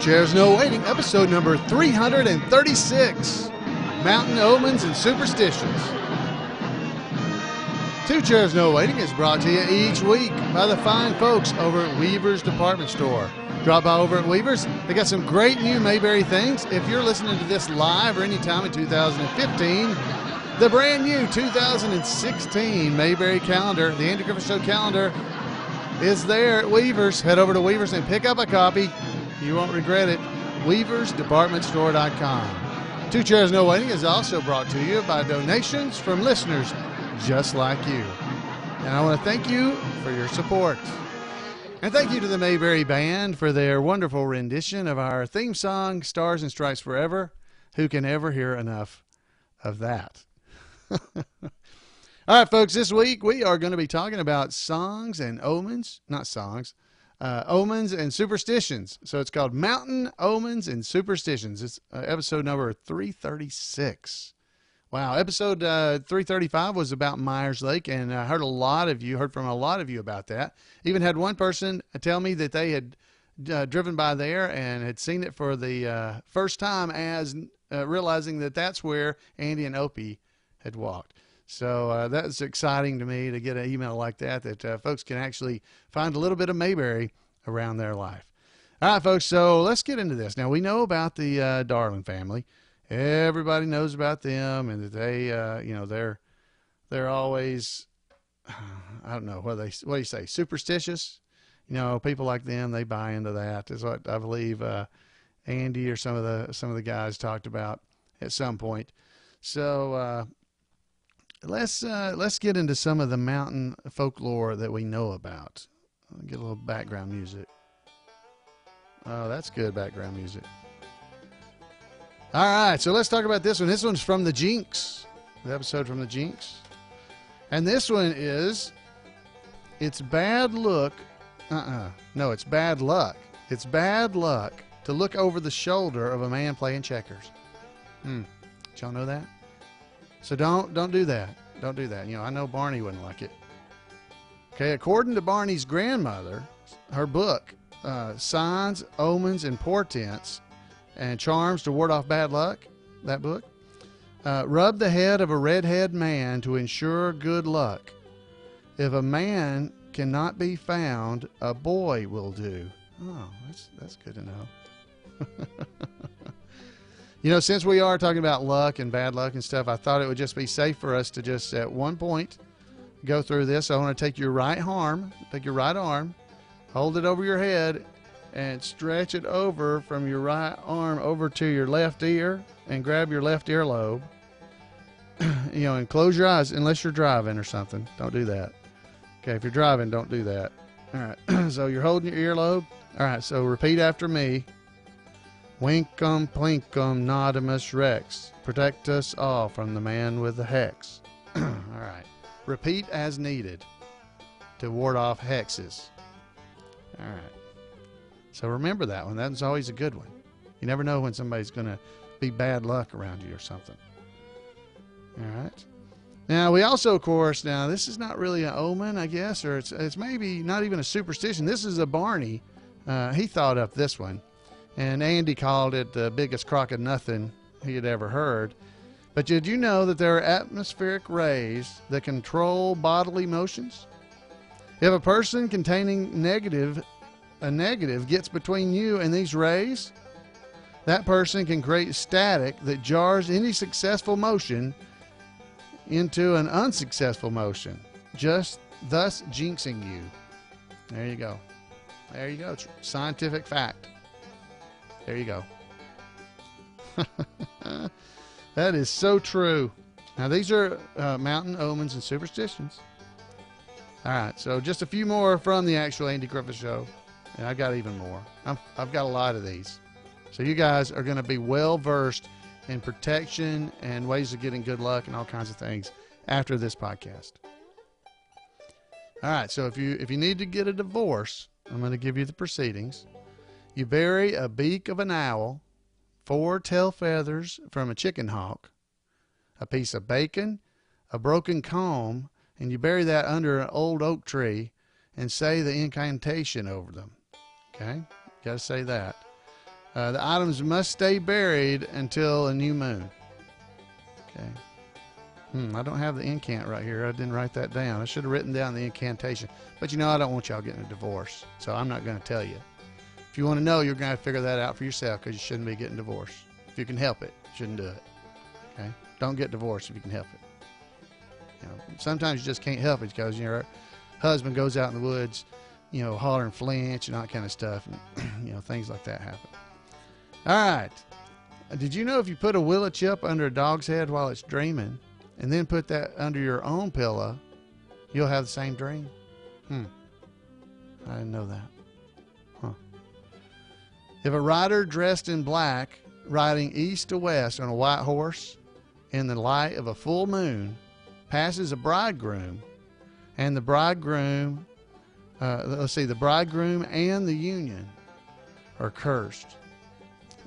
Chairs No Waiting, episode number 336, Mountain Omens and Superstitions. Two Chairs No Waiting is brought to you each week by the fine folks over at Weaver's Department Store. Drop by over at Weaver's. They got some great new Mayberry things. If you're listening to this live or anytime in 2015, the brand new 2016 Mayberry calendar, the Andy Griffith Show calendar, is there at Weaver's. Head over to Weaver's and pick up a copy. You won't regret it. WeaversDepartmentStore.com. Two Chairs No Waiting is also brought to you by donations from listeners just like you. And I want to thank you for your support. And thank you to the Mayberry Band for their wonderful rendition of our theme song, Stars and Stripes Forever. Who can ever hear enough of that? All right, folks, this week we are going to be talking about songs and omens, omens and superstitions. So it's called Mountain Omens and Superstitions. It's episode number 336. Wow, episode 335 was about Myers Lake, and I heard from a lot of you about that. Even had one person tell me that they had driven by there and had seen it for the first time as realizing that that's where Andy and Opie had walked. So that's exciting to me to get an email like that folks can actually find a little bit of Mayberry around their life. All right, folks, so let's get into this. Now, we know about the Darling family. Everybody knows about them, and that they, they're always, I don't know, what do you say, superstitious? You know, people like them, they buy into that, is what I believe Andy or some of the guys talked about at some point. So let's get into some of the mountain folklore that we know about. I'll get a little background music. Oh, that's good background music. All right, so let's talk about this one. This one's from the Jinx, the episode from the Jinx. And this one is, it's bad luck. No, it's bad luck. It's bad luck to look over the shoulder of a man playing checkers. Did y'all know that? So don't do that. Don't do that. You know, I know Barney wouldn't like it. Okay, according to Barney's grandmother, her book, Signs, Omens, and Portents and Charms to Ward Off Bad Luck, that book, rub the head of a redhead man to ensure good luck. If a man cannot be found, a boy will do. Oh, that's good to know. You know, since we are talking about luck and bad luck and stuff, I thought it would just be safe for us to just at one point go through this. I want to take your right arm, hold it over your head, and stretch it over from your right arm over to your left ear and grab your left earlobe. You know, and close your eyes unless you're driving or something. Don't do that. Okay, if you're driving, don't do that. All right, so you're holding your earlobe. All right, so repeat after me. Winkum, plinkum, nodimus rex. Protect us all from the man with the hex. All right. Repeat as needed to ward off hexes. All right. So remember that one. That's always a good one. You never know when somebody's going to be bad luck around you or something. All right. Now, we also, of course, now this is not really an omen, I guess, or it's maybe not even a superstition. This is a Barney. He thought up this one. And Andy called it the biggest crock of nothing he had ever heard. But did you know that there are atmospheric rays that control bodily motions? If a person containing a negative gets between you and these rays, that person can create static that jars any successful motion into an unsuccessful motion, just thus jinxing you. There you go. There you go. Scientific fact. There you go. That is so true. Now, these are mountain omens and superstitions. All right, so just a few more from the actual Andy Griffith Show. And I've got even more. I've got a lot of these. So you guys are going to be well-versed in protection and ways of getting good luck and all kinds of things after this podcast. All right, so if you need to get a divorce, I'm going to give you the proceedings. You bury a beak of an owl, 4 tail feathers from a chicken hawk, a piece of bacon, a broken comb, and you bury that under an old oak tree and say the incantation over them. Okay? You got to say that. The items must stay buried until a new moon. Okay. I don't have the incant right here. I didn't write that down. I should have written down the incantation. But you know, I don't want y'all getting a divorce, so I'm not going to tell you. If you want to know, you're going to figure that out for yourself, because you shouldn't be getting divorced. If you can help it, you shouldn't do it. Okay? Don't get divorced if you can help it. You know, sometimes you just can't help it because your husband goes out in the woods, you know, hollering flinch and all that kind of stuff, and you know, things like that happen. All right. Did you know if you put a willow chip under a dog's head while it's dreaming, and then put that under your own pillow, you'll have the same dream? I didn't know that. If a rider dressed in black, riding east to west on a white horse in the light of a full moon, passes a bridegroom, and the bridegroom, the bridegroom and the union are cursed.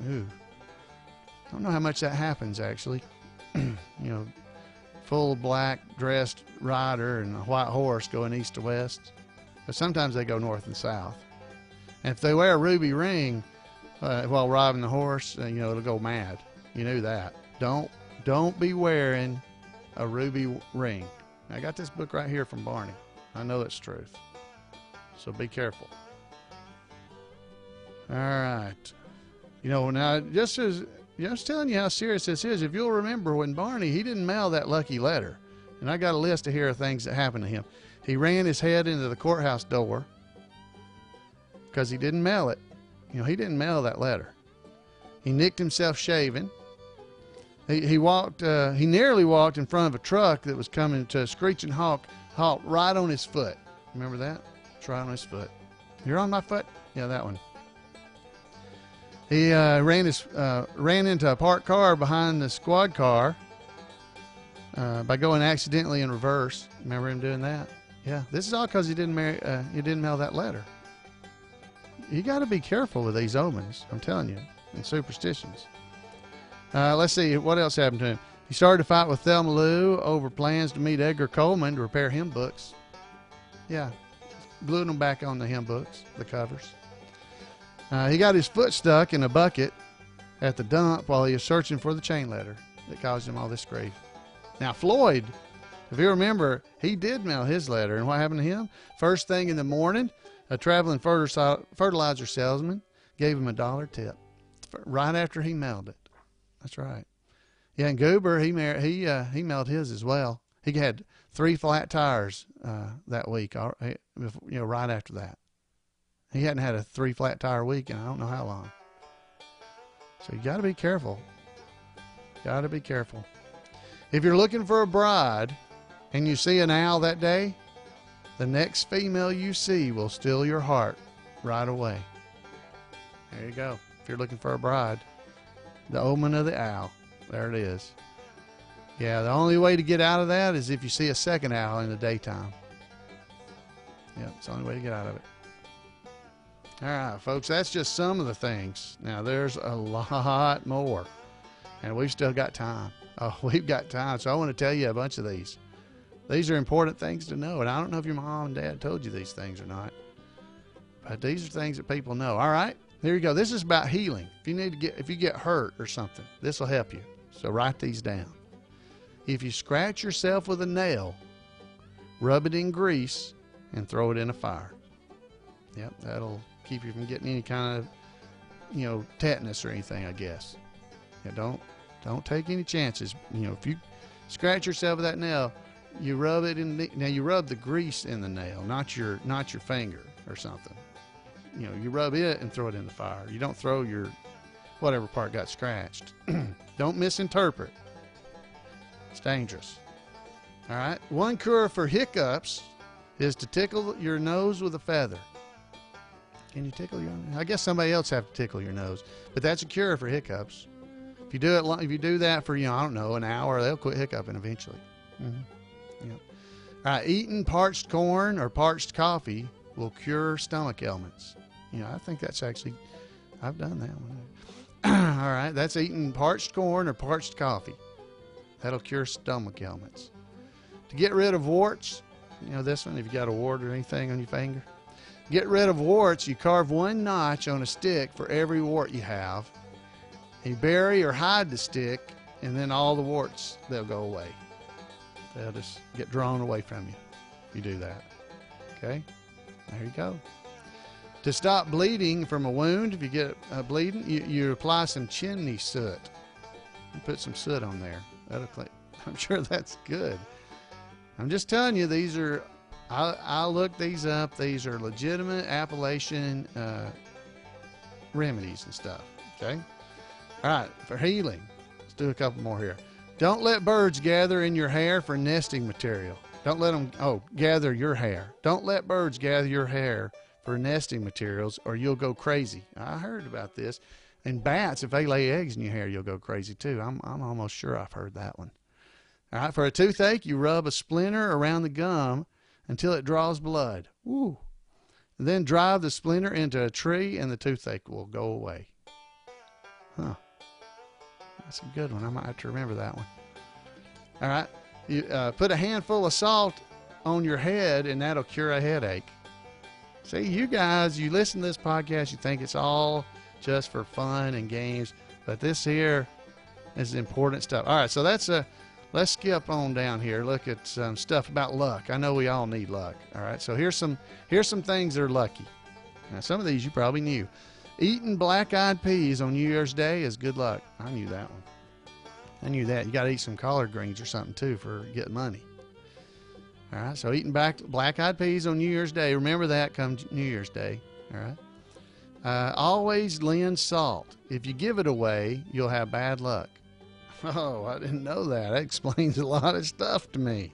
Ooh. I don't know how much that happens, actually. You know, full black dressed rider and a white horse going east to west. But sometimes they go north and south. And if they wear a ruby ring while riding the horse, you know, it'll go mad. You knew that. Don't be wearing a ruby ring. I got this book right here from Barney. I know it's truth. So be careful. All right. You know, now just telling you how serious this is. If you'll remember, when Barney, he didn't mail that lucky letter. And I got a list here of things that happened to him. He ran his head into the courthouse door because he didn't mail it. You know, he didn't mail that letter. He nicked himself shaving. He nearly walked in front of a truck that was coming to a screeching halt right on his foot. Remember that? It's right on his foot. You're on my foot? Yeah, that one. He ran into a parked car behind the squad car by going accidentally in reverse. Remember him doing that? Yeah, this is all because he didn't mail that letter. You got to be careful with these omens, I'm telling you, and superstitions. Let's see, what else happened to him? He started to fight with Thelma Lou over plans to meet Edgar Coleman to repair hymn books. Yeah, gluing them back on the hymn books, the covers. He got his foot stuck in a bucket at the dump while he was searching for the chain letter that caused him all this grief. Now, Floyd, if you remember, he did mail his letter, and what happened to him? First thing in the morning, a traveling fertilizer salesman gave him $1 tip right after he mailed it. That's right. Yeah, and Goober, he mailed his as well. He had 3 flat tires that week, you know, right after that. He hadn't had a 3 flat tire week in I don't know how long. So you got to be careful. Got to be careful. If you're looking for a bride and you see an owl that day, the next female you see will steal your heart right away. There you go. If you're looking for a bride, the omen of the owl. There it is. Yeah, the only way to get out of that is if you see a second owl in the daytime. Yeah, it's the only way to get out of it. All right, folks, that's just some of the things. Now, there's a lot more, and we've still got time. Oh, we've got time, so I want to tell you a bunch of these. These are important things to know, and I don't know if your mom and dad told you these things or not, but these are things that people know. All right, here you go. This is about healing. If you get hurt or something, this will help you. So write these down. If you scratch yourself with a nail, rub it in grease and throw it in a fire. Yep, that'll keep you from getting any kind of, you know, tetanus or anything, I guess. Yeah, don't take any chances. You know, if you scratch yourself with that nail, you rub it in. Now you rub the grease in the nail, not your finger or something. You know, you rub it and throw it in the fire. You don't throw your whatever part got scratched. Don't misinterpret. It's dangerous. All right. One cure for hiccups is to tickle your nose with a feather. Can you tickle your nose? I guess somebody else have to tickle your nose, but that's a cure for hiccups. If you do that for, you know, I don't know, an hour, they'll quit hiccuping eventually. Mm-hmm. Yep. All right. Eating parched corn or parched coffee will cure stomach ailments. You know, I think that's actually, I've done that one. All right. That's eating parched corn or parched coffee. That'll cure stomach ailments. To get rid of warts, you know, this one, if you got a wart or anything on your finger, get rid of warts, you carve one notch on a stick for every wart you have. You bury or hide the stick, and then all the warts, they'll go away. They'll just get drawn away from you if you do that. Okay? There you go. To stop bleeding from a wound, if you get bleeding, you apply some chimney soot. You put some soot on there. That'll clean. I'm sure that's good. I'm just telling you, these are, I looked these up. These are legitimate Appalachian remedies and stuff. Okay? All right, for healing, let's do a couple more here. Don't let birds gather in your hair for nesting material. Don't let them, gather your hair. Don't let birds gather your hair for nesting materials, or you'll go crazy. I heard about this. And bats, if they lay eggs in your hair, you'll go crazy too. I'm almost sure I've heard that one. All right, for a toothache, you rub a splinter around the gum until it draws blood. Woo. Then drive the splinter into a tree and the toothache will go away. Huh. That's a good one. I might have to remember that one. All right. You put a handful of salt on your head and that'll cure a headache. See, you guys, you listen to this podcast, you think it's all just for fun and games, but this here is important stuff. All right, so that's let's skip on down here. Look at some stuff about luck. I know we all need luck. All right, so here's some things that are lucky. Now, some of these you probably knew. Eating black-eyed peas on New Year's Day is good luck. I knew that one. I knew that. You got to eat some collard greens or something too for getting money. All right, so eating black-eyed peas on New Year's Day. Remember that come New Year's Day. All right. Always lend salt. If you give it away, you'll have bad luck. Oh, I didn't know that. That explains a lot of stuff to me.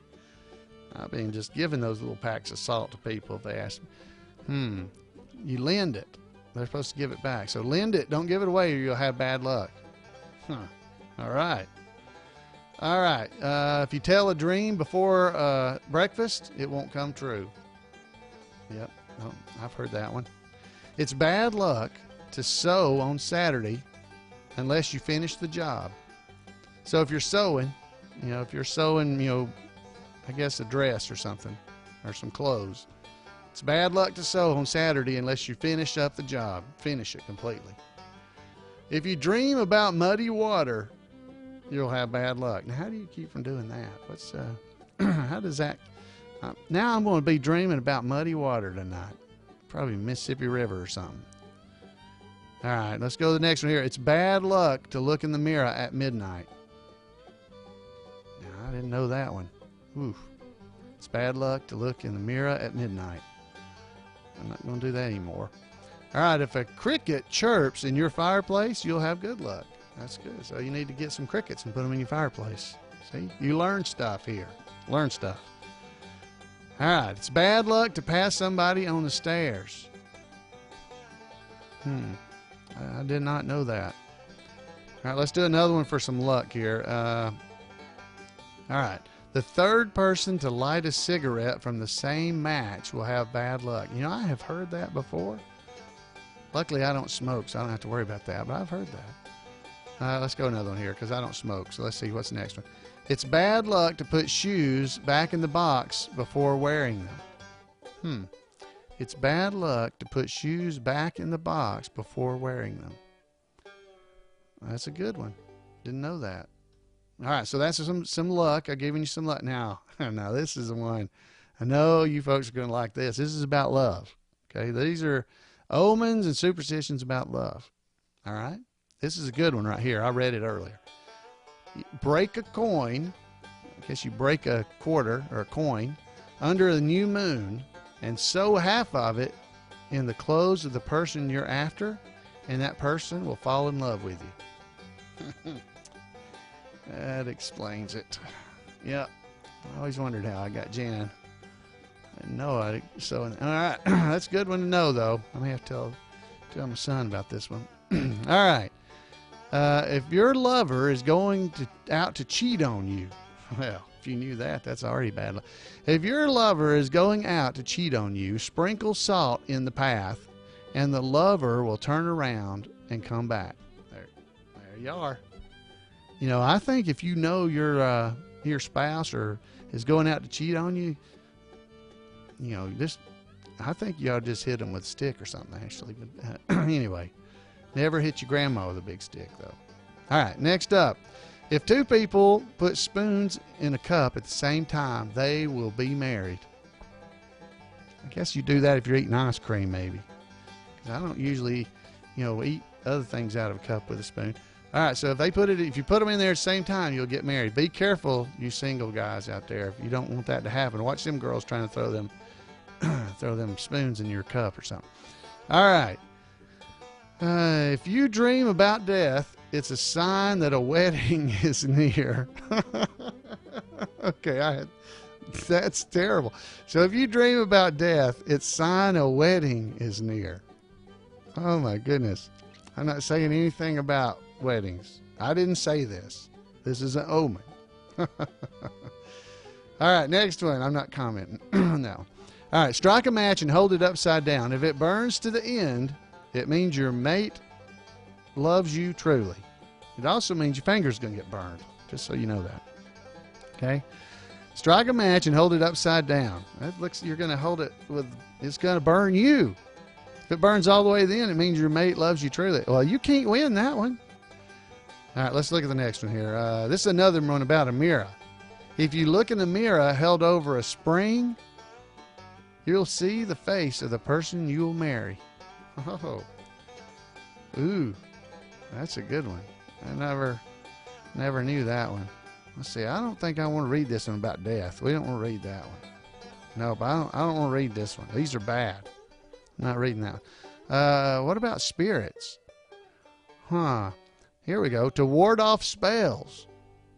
I've been just giving those little packs of salt to people if they ask me. You lend it. They're supposed to give it back. So lend it. Don't give it away or you'll have bad luck. Huh. All right. All right. If you tell a dream before breakfast, it won't come true. Yep. Oh, I've heard that one. It's bad luck to sew on Saturday unless you finish the job. So if you're sewing, I guess a dress or something or some clothes, it's bad luck to sew on Saturday unless you finish up the job. Finish it completely. If you dream about muddy water, you'll have bad luck. Now, how do you keep from doing that? What's how does that? Now I'm going to be dreaming about muddy water tonight. Probably Mississippi River or something. All right, let's go to the next one here. It's bad luck to look in the mirror at midnight. Now, I didn't know that one. Oof. It's bad luck to look in the mirror at midnight. I'm not going to do that anymore. All right, if a cricket chirps in your fireplace, you'll have good luck. That's good. So you need to get some crickets and put them in your fireplace. See, you learn stuff here. Learn stuff. All right, it's bad luck to pass somebody on the stairs. I did not know that. All right, let's do another one for some luck here. All right, the third person to light a cigarette from the same match will have bad luck. You know, I have heard that before. Luckily, I don't smoke, so I don't have to worry about that, but I've heard that. Let's go another one here because I don't smoke, so let's see what's the next one. It's bad luck to put shoes back in the box before wearing them. It's bad luck to put shoes back in the box before wearing them. That's a good one. Didn't know that. All right, so that's some luck. I've given you some luck. Now this is the one. I know you folks are going to like this. This is about love. Okay, these are omens and superstitions about love. All right, this is a good one right here. I read it earlier. Break a coin. I guess you break a quarter or a coin under the new moon and sew half of it in the clothes of the person you're after, and that person will fall in love with you. That explains it. Yep. I always wondered how I got Jan. I didn't know I so. All right, that's a good one to know, though. I may have to tell my son about this one. All right. If your lover is going out to cheat on you, well, if you knew that, that's already bad luck. If your lover is going out to cheat on you, sprinkle salt in the path, and the lover will turn around and come back. There you are. You know, I think if you know your spouse or is going out to cheat on you, you know, just I think you ought to just hit them with a stick or something, actually. But anyway, never hit your grandma with a big stick, though. All right, next up. If two people put spoons in a cup at the same time, they will be married. I guess you do that if you're eating ice cream, maybe. Because I don't usually, eat other things out of a cup with a spoon. All right, so if you put them in there at the same time, you'll get married. Be careful, you single guys out there, if you don't want that to happen. Watch them girls trying to throw them spoons in your cup or something. All right. If you dream about death, it's a sign that a wedding is near. Okay, that's terrible. So if you dream about death, it's a sign a wedding is near. Oh my goodness. I'm not saying anything about weddings. I didn't say this. This is an omen. All right, next one. I'm not commenting. No. All right, strike a match and hold it upside down. If it burns to the end, it means your mate loves you truly. It also means your finger's going to get burned, just so you know that. Okay? Strike a match and hold it upside down. That looks, you're going to hold it with, it's going to burn you. If it burns all the way to the end, it means your mate loves you truly. Well, you can't win that one. All right, let's look at the next one here. This is another one about a mirror. If you look in a mirror held over a spring, you'll see the face of the person you'll marry. Oh. Ooh, that's a good one. I never knew that one. Let's see. I don't think I want to read this one about death. We don't want to read that one. No, but I don't want to read this one. These are bad. I'm not reading that one. What about spirits? Huh. Here we go. To ward off spells,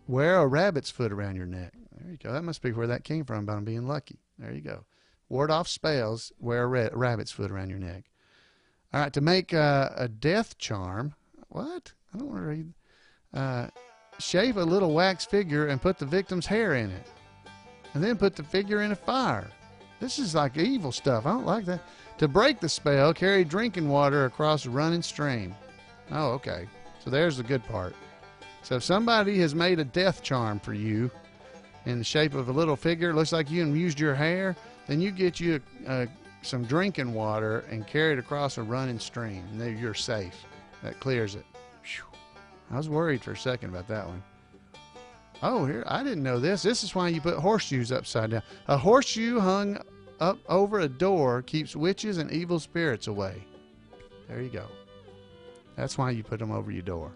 wear a rabbit's foot around your neck. There you go. That must be where that came from, about being lucky. There you go. Ward off spells, wear a rabbit's foot around your neck. All right. To make a death charm. What? I don't want to read. Shave a little wax figure and put the victim's hair in it. And then put the figure in a fire. This is like evil stuff. I don't like that. To break the spell, carry drinking water across a running stream. Oh, okay. So there's the good part. So if somebody has made a death charm for you in the shape of a little figure, looks like you used your hair, then you get you some drinking water and carry it across a running stream. And then you're safe. That clears it. Whew. I was worried for a second about that one. Oh, here, I didn't know this. This is why you put horseshoes upside down. A horseshoe hung up over a door keeps witches and evil spirits away. There you go. That's why you put them over your door.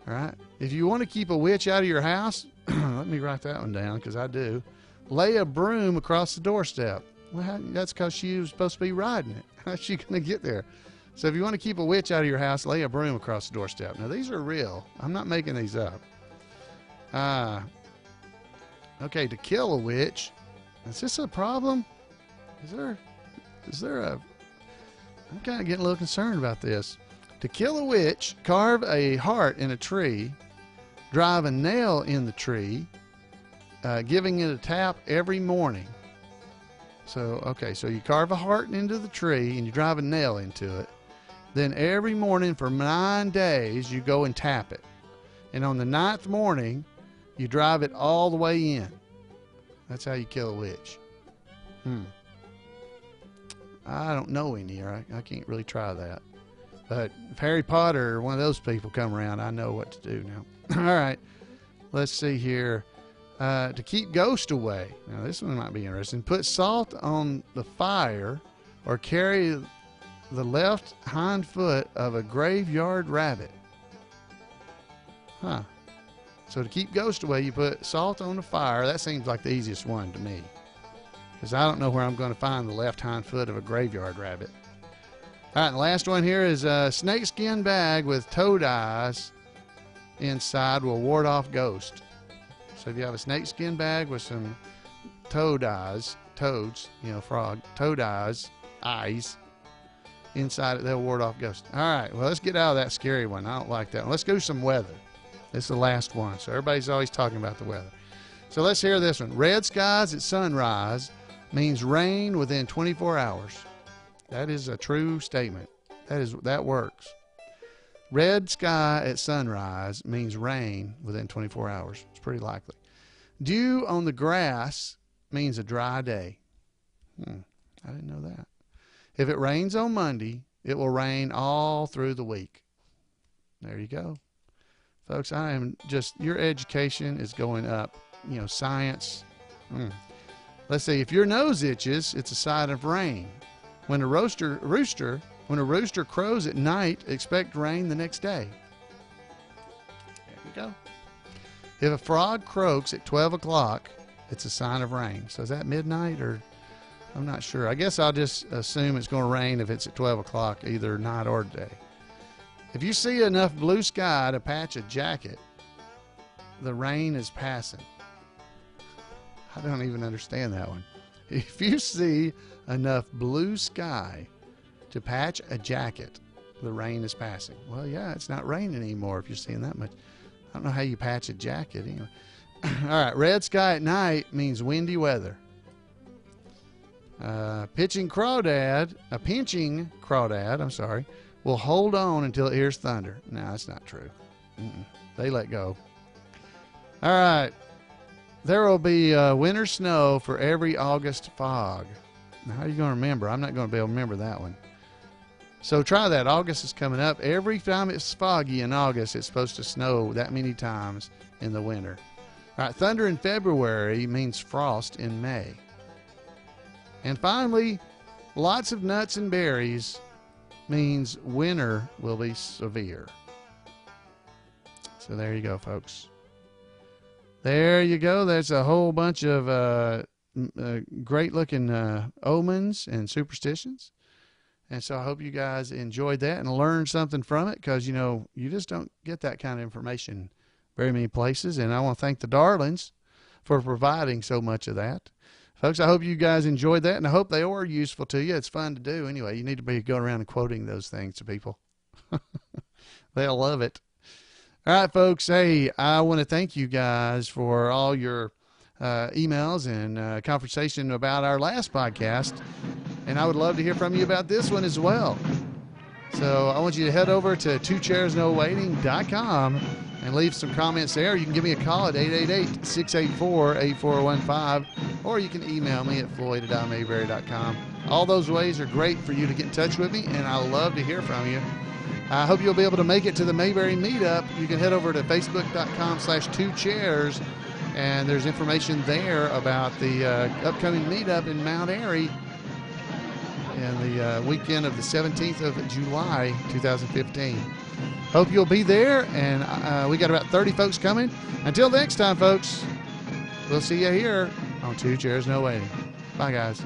All right. If you want to keep a witch out of your house, let me write that one down because I do. Lay a broom across the doorstep. Well, that's because she was supposed to be riding it. How's she going to get there? So if you want to keep a witch out of your house, lay a broom across the doorstep. Now, these are real. I'm not making these up. Okay, to kill a witch. Is this a problem? Is there a... I'm kind of getting a little concerned about this. To kill a witch, carve a heart in a tree, drive a nail in the tree, giving it a tap every morning. So, okay, so you carve a heart into the tree and you drive a nail into it. Then every morning for 9 days, you go and tap it. And on the 9th morning, you drive it all the way in. That's how you kill a witch. I don't know any, or I can't really try that. But if Harry Potter or one of those people come around, I know what to do now. All right, let's see here. To keep ghosts away. Now, this one might be interesting. Put salt on the fire or carry the left hind foot of a graveyard rabbit. Huh. So to keep ghosts away, you put salt on the fire. That seems like the easiest one to me, because I don't know where I'm going to find the left hind foot of a graveyard rabbit. All right, and the last one here is a snakeskin bag with toad eyes inside will ward off ghosts. So if you have a snakeskin bag with some toad eyes, toads, frog, toad eyes inside it, they'll ward off ghosts. All right, well, let's get out of that scary one. I don't like that one. Let's go some weather. This is the last one. So everybody's always talking about the weather. So let's hear this one. Red skies at sunrise means rain within 24 hours. That is a true statement. That works. Red sky at sunrise means rain within 24 hours. It's pretty likely. Dew on the grass means a dry day. I didn't know that. If it rains on Monday, it will rain all through the week. There you go. Folks, I am just, your education is going up. You know, science. Let's see, if your nose itches, it's a sign of rain. When a rooster crows at night, expect rain the next day. There you go. If a frog croaks at 12 o'clock, it's a sign of rain. So is that midnight or? I'm not sure. I guess I'll just assume it's going to rain if it's at 12 o'clock, either night or day. If you see enough blue sky to patch a jacket, the rain is passing. I don't even understand that one. If you see enough blue sky to patch a jacket, the rain is passing. Well, yeah, it's not raining anymore if you're seeing that much. I don't know how you patch a jacket anyway. All right, red sky at night means windy weather. Pinching crawdad, will hold on until it hears thunder. No, that's not true. They let go. All right. There will be winter snow for every August fog. Now, how are you going to remember? I'm not going to be able to remember that one. So try that. August is coming up. Every time it's foggy in August, it's supposed to snow that many times in the winter. All right. Thunder in February means frost in May. And finally, lots of nuts and berries means winter will be severe. So there you go, folks. There you go. There's a whole bunch of great looking omens and superstitions. And so I hope you guys enjoyed that and learned something from it, because, you know, you just don't get that kind of information very many places. And I want to thank the Darlings for providing so much of that. Folks, I hope you guys enjoyed that, and I hope they were useful to you. It's fun to do. Anyway, you need to be going around and quoting those things to people. They'll love it. All right, folks. Hey, I want to thank you guys for all your emails and conversation about our last podcast, and I would love to hear from you about this one as well. So I want you to head over to twochairsnowaiting.com and leave some comments there. You can give me a call at 888-684-8415, or you can email me at floyd@mayberry.com. All those ways are great for you to get in touch with me, and I love to hear from you. I hope you'll be able to make it to the Mayberry meetup. You can head over to facebook.com/2chairs, and there's information there about the upcoming meetup in Mount Airy in the weekend of the 17th of July, 2015. Hope you'll be there, and we got about 30 folks coming. Until next time, folks, we'll see you here on Two Chairs No Waiting. Bye, guys.